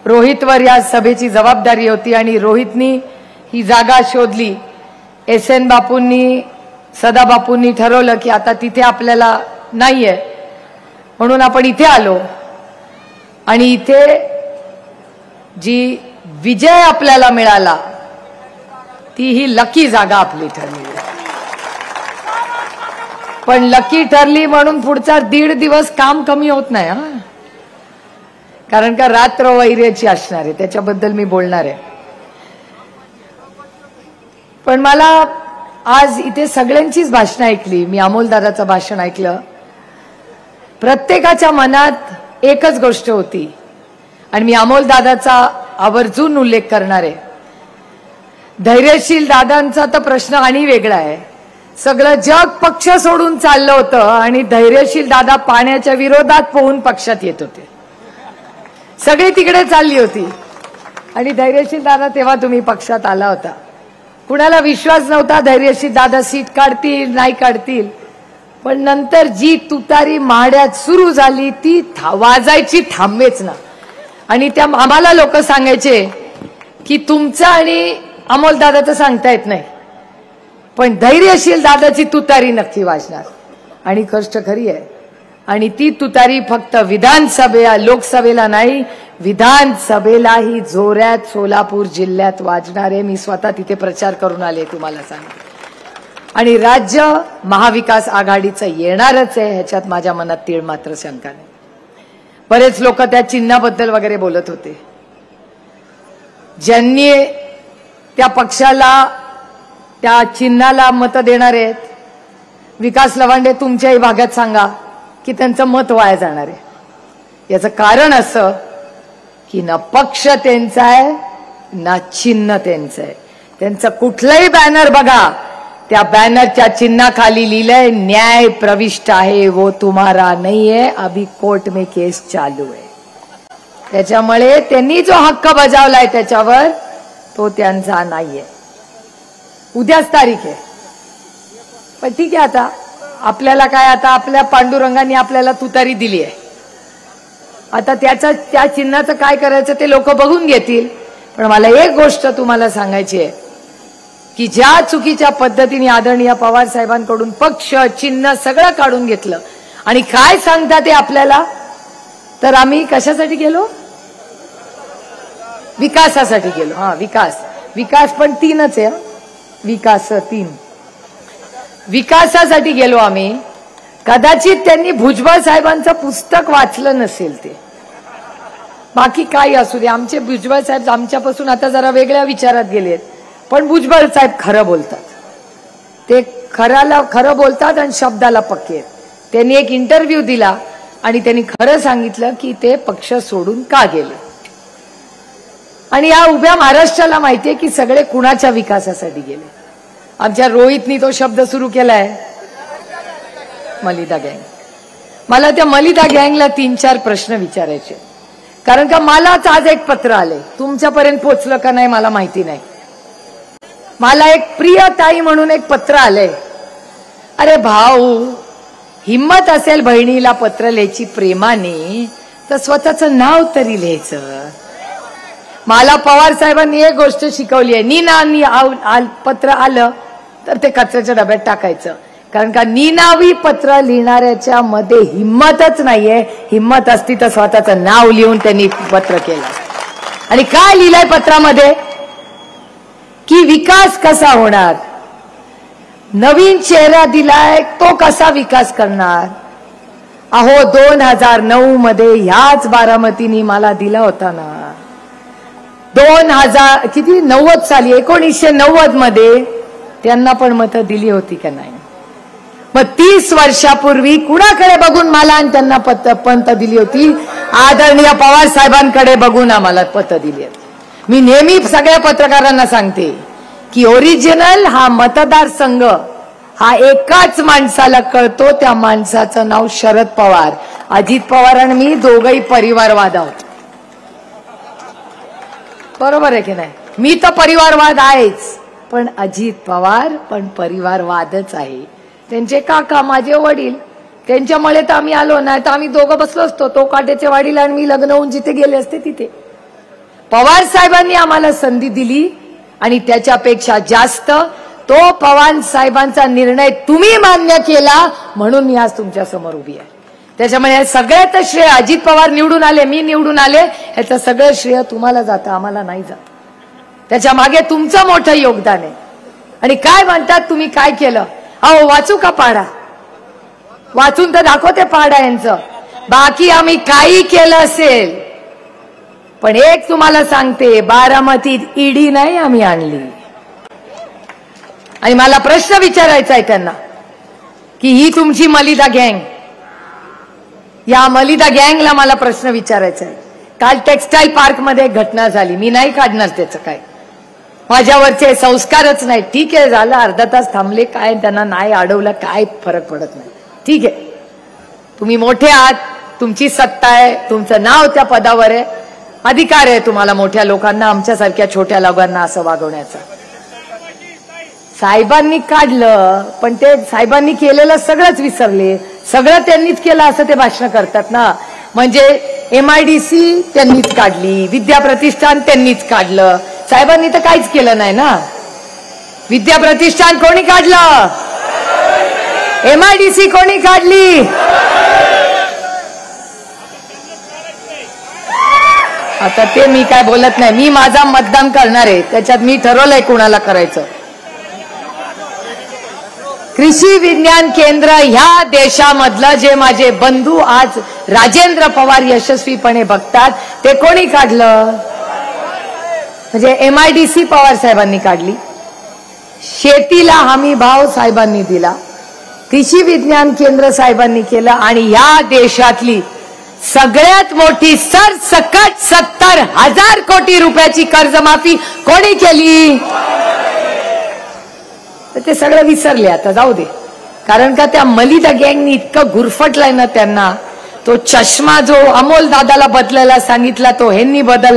रोहितवर या सभेची जबाबदारी होती आणि रोहितनी ही जागा शोधली। SN बापूंनी सदाबापूंनी ठरवलं की आता तिथे आपल्याला नाहीये म्हणून आपण इथे आलो आणि इथे जी विजय आपल्याला मिळाला ती ही लकी जागा आपली ठरली। पण लकी ठरली म्हणून पुढचा 1.5 दिवस काम कमी होत नाही हा, कारण का रात्र वैर्याची असणार आहे, त्याच्याबद्दल मी बोलणार आहे। पण मला आज इथे सगळ्यांचीच भाषणं ऐकली, मी अमोल दादाचं भाषण ऐकलं, प्रत्येकाच्या मनात एकच गोष्ट होती आणि मी अमोल दादाचा आवर्जून उल्लेख करणार आहे। धैर्यशील दादांचा तर प्रश्न आणि वेगळा आहे, सगळं जग पक्ष सोडून चाललं होतं आणि धैर्यशील दादा पाण्याच्या विरोधात पोहून पक्षात येत होते, सगळे तिकडे चालली होती आणि धैर्यशील दादा तेव्हा तुम्ही पक्षात आला होता। कुणाला विश्वास नव्हता धैर्यशील दादा सीट काढतील नाही काढतील, पण नंतर जी तुतारी माड्यात सुरू झाली ती वाजायची थांबेच ना। आणि त्या आम्हाला लोक सांगायचे की तुमचं आणि अमोल दादाचं सांगता येत नाही, पण धैर्यशील दादाची तुतारी नक्की वाजणार आणि कष्ट खरी आहे। आणि ती तुतारी फक्त लोकसभेला नाही, विधानसभेलाही जोरात सोलापूर जिल्ह्यात वाजणार आहे। मी स्वतः तिथे प्रचार करून आले तुम्हाला सांगते, आणि राज्य महाविकास आघाडीचं येणारच आहे, ह्याच्यात माझ्या मनात तीळ मात्र शंका नाही। बरेच लोक त्या चिन्हाबद्दल वगैरे बोलत होते, ज्यांनी त्या पक्षाला त्या चिन्हाला मत देणार आहेत, विकास लवांडे तुमच्याही भागात सांगा की त्यांचं मत वाया जाणार आहे। याचं कारण असं की ना पक्ष त्यांचा आहे ना चिन्ह त्यांचं आहे। त्यांचं कुठलंही बॅनर बघा, त्या बॅनरच्या चिन्हाखाली लिहिलंय न्याय प्रविष्ट है वो तुम्हारा नहीं है, अभी कोर्ट में केस चालू है। त्याच्यामुळे त्यांनी जो हक्क बजावलाय त्याच्यावर तो त्यांचा नाहीये। उद्याच तारीख आहे, पण ठीक आहे, आता आपल्याला काय, आता आपल्या पांडुरंगाने आपल्याला तुतारी दिली आहे, आता त्या चिन्हाचं काय करायचं ते लोक बघून घेतील। पण मला एक गोष्ट तुम्हाला सांगायची आहे की ज्या चुकीच्या पद्धतीने आदरणीय पवार साहेबांकडून पक्ष चिन्ह सगळं काढून घेतलं आणि काय सांगता ते आपल्याला, तर आम्ही कशासाठी गेलो, विकासासाठी गेलो। हा, विकास पण 3च आहे, विकास 3, विकासासाठी गेलो आम्ही। कदाचित त्यांनी भुजबळ साहेबांचं पुस्तक वाचलं नसेल, ते बाकी काही असू दे, आमचे भुजबळ साहेब आमच्यापासून आता जरा वेगळ्या विचारात गेलेत, पण भुजबळ साहेब खरं बोलतात, ते खरं बोलतात आणि शब्दाला पक्के आहेत। त्यांनी एक इंटरव्ह्यू दिला आणि त्यांनी खरं सांगितलं की ते पक्ष सोडून का गेले। आणि या उभ्या महाराष्ट्राला माहितीये की सगळे कुणाच्या विकासासाठी गेले। आमच्या रोहितनी तो शब्द सुरू केलाय, मलिदा गँग। मला त्या मलिदा गँगला 3-4 प्रश्न विचारायचे, कारण का मलाच आज एक पत्र आले, तुमच्यापर्यंत पोहोचलं का नाही मला माहिती नाही। मला एक प्रिय ताई म्हणून एक पत्र आलंय। अरे भाऊ, हिम्मत असेल बहिणीला पत्र लिहायची प्रेमाने तर स्वतःचं नाव तरी लिहायचं। मला पवार साहेबांनी एक गोष्ट शिकवली आहे, नीनानी पत्र आलं तर ते कचऱ्याच्या डब्यात टाकायचं, कारण का निनावी पत्र लिहिणाऱ्याच्या मध्ये हिम्मतच नाहीये। हिम्मत असती तर स्वतःचं नाव लिहून त्यांनी पत्र केलं। आणि काय लिहिलंय पत्रामध्ये की विकास कसा होणार, नवीन चेहरा दिलाय तो कसा विकास करणार। अहो 2009 मध्ये ह्याच बारामतीनी मला दिला होता ना, 1990 साली 1990 मध्ये त्यांना पण मतं दिली होती का नाही। मग 30 वर्षापूर्वी कुणाकडे बघून मला आणि त्यांना पत दिली होती, आदरणीय पवार साहेबांकडे बघून आम्हाला पत दिली होती। मी नेहमी सगळ्या पत्रकारांना सांगते की ओरिजिनल हा मतदारसंघ हा एकाच माणसाला कळतो, त्या माणसाचं नाव शरद पवार। अजित पवार आणि मी दोघंही परिवारवाद आहोत, बरोबर आहे की नाही। मी तर परिवारवाद आहेच, पण अजित पवार पण परिवारवादच आहे। त्यांचे काका माझे वडील, त्यांच्यामुळे तर आम्ही आलो, नाही तर आम्ही दोघं बसलो असतो, तो काट्याचे वडील आणि मी लग्न होऊन जिथे गेले असते तिथे। पवार साहेबांनी आम्हाला संधी दिली आणि त्याच्यापेक्षा जास्त तो पवार साहेबांचा निर्णय तुम्ही मान्य केला म्हणून मी आज तुमच्या समोर उभी आहे. त्याच्यामुळे सगळ्यात श्रेय अजित पवार निवडून आले, मी निवडून आले, ह्याचं सगळं श्रेय तुम्हाला जातं, आम्हाला नाही जात. त्याच्या मागे तुमचं मोठं योगदान आहे. आणि काय म्हणतात तुम्ही काय केलं? अहो वाचू का पाडा? वाचून तर दाखवते पाडा यांचं. बाकी आम्ही काही केलं असेल, पण एक तुम्हाला सांगते, बारामतीत ईडी नाही आम्ही आणली. आणि मला प्रश्न विचारायचा आहे त्यांना की ही तुमची मलिदा गँग, या मलिदा गँगला मला प्रश्न विचारायचा आहे. काल टेक्सटाईल पार्क मध्ये घटना झाली, मी नाही काढणार त्याचं काय, माझ्यावरचे संस्कारच नाही. ठीक आहे, झालं, अर्धा तास थांबले, काय त्यांना नाही अडवलं, काय फरक पडत नाही. ठीक आहे, तुम्ही मोठे आहात, तुमची सत्ता आहे, तुमचं नाव त्या पदावर आहे, अधिकार आहे तुम्हाला मोठ्या लोकांना आमच्यासारख्या छोट्या लोकांना असं वागवण्याचा. साहेबांनी काढलं, पण ते साहेबांनी केलेलं सगळंच विसरले. सगळं त्यांनीच केलं असं ते भाषण करतात ना. म्हणजे MIDC त्यांनीच काढली, विद्या प्रतिष्ठान त्यांनीच काढलं, साहेबांनी तर काहीच केलं नाही ना. विद्या प्रतिष्ठान कोणी काढलं? MIDC कोणी काढली? आता ते मी काय बोलत नाही, मी माझा मतदान करणार आहे, त्याच्यात मी ठरवलंय कुणाला करायचं. कृषी विज्ञान केंद्र ह्या देशामधलं जे माझे बंधू आज राजेंद्र पवार यशस्वीपणे बघतात, ते कोणी काढलं? म्हणजे MIDC पवार साहेबांनी काढली, शेतीला हमी भाव साहेबांनी दिला, कृषी विज्ञान केंद्र साहेबांनी केलं, आणि या देशातली सगळ्यात मोठी सरसकट 70,000 कोटी रुपयाची कर्जमाफी कोणी केली? तर ते सगळं विसरले, आता जाऊ दे. कारण का त्या मलिदा गँगनी इतकं गुरफटलाय ना त्यांना. तो चष्मा जो अमोल दादाला बदलायला सांगितला तो ह्यांनी बदलला.